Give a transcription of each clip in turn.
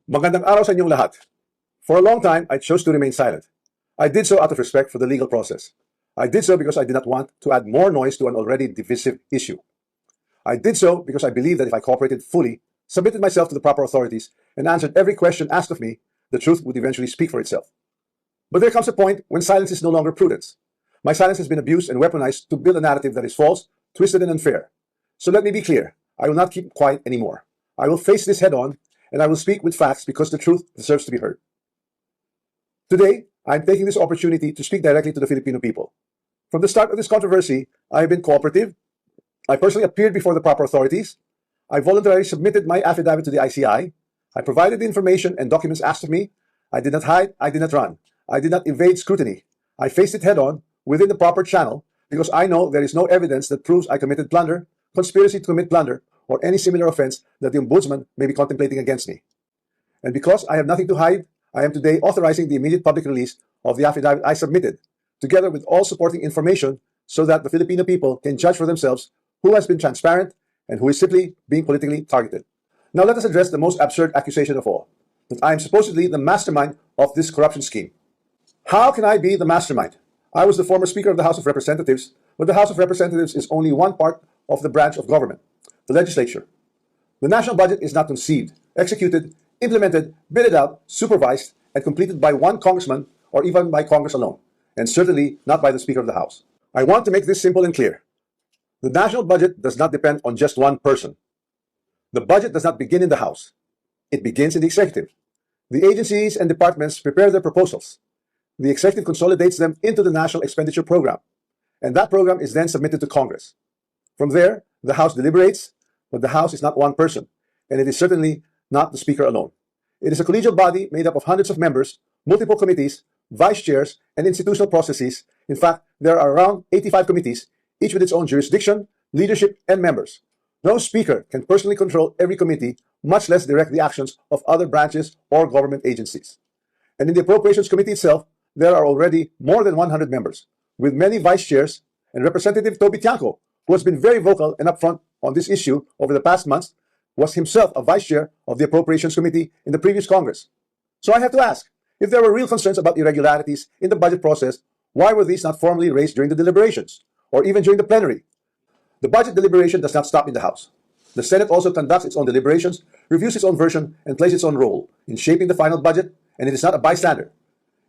Magandang araw sa inyong lahat. For a long time, I chose to remain silent. I did so out of respect for the legal process. I did so because I did not want to add more noise to an already divisive issue. I did so because I believed that if I cooperated fully, submitted myself to the proper authorities, and answered every question asked of me, the truth would eventually speak for itself. But there comes a point when silence is no longer prudence. My silence has been abused and weaponized to build a narrative that is false, twisted, and unfair. So let me be clear. I will not keep quiet anymore. I will face this head on, and I will speak with facts because the truth deserves to be heard. Today, I am taking this opportunity to speak directly to the Filipino people. From the start of this controversy, I have been cooperative. I personally appeared before the proper authorities. I voluntarily submitted my affidavit to the ICI. I provided the information and documents asked of me. I did not hide. I did not run. I did not evade scrutiny. I faced it head on within the proper channel because I know there is no evidence that proves I committed plunder, conspiracy to commit plunder, or any similar offense that the Ombudsman may be contemplating against me. And because I have nothing to hide, I am today authorizing the immediate public release of the affidavit I submitted, together with all supporting information so that the Filipino people can judge for themselves who has been transparent and who is simply being politically targeted. Now let us address the most absurd accusation of all, that I am supposedly the mastermind of this corruption scheme. How can I be the mastermind? I was the former Speaker of the House of Representatives, but the House of Representatives is only one part of the branch of government, the legislature. The national budget is not conceived, executed, implemented, bidded out, supervised, and completed by one congressman or even by Congress alone, and certainly not by the Speaker of the House. I want to make this simple and clear. The national budget does not depend on just one person. The budget does not begin in the House. It begins in the executive. The agencies and departments prepare their proposals. The executive consolidates them into the National Expenditure Program, and that program is then submitted to Congress. From there, the House deliberates, but the House is not one person, and it is certainly not the Speaker alone. It is a collegial body made up of hundreds of members, multiple committees, vice chairs, and institutional processes. In fact, there are around 85 committees, each with its own jurisdiction, leadership, and members. No Speaker can personally control every committee, much less direct the actions of other branches or government agencies. And in the Appropriations Committee itself, there are already more than 100 members, with many vice chairs, and Representative Toby Tiangco, who has been very vocal and upfront on this issue over the past months, was himself a vice chair of the Appropriations Committee in the previous Congress. So I have to ask, if there were real concerns about irregularities in the budget process, why were these not formally raised during the deliberations, or even during the plenary? The budget deliberation does not stop in the House. The Senate also conducts its own deliberations, reviews its own version, and plays its own role in shaping the final budget, and it is not a bystander.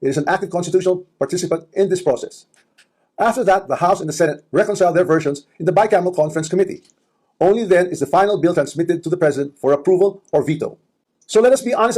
It is an active constitutional participant in this process. After that, the House and the Senate reconcile their versions in the bicameral conference committee. Only then is the final bill transmitted to the President for approval or veto. So let us be honest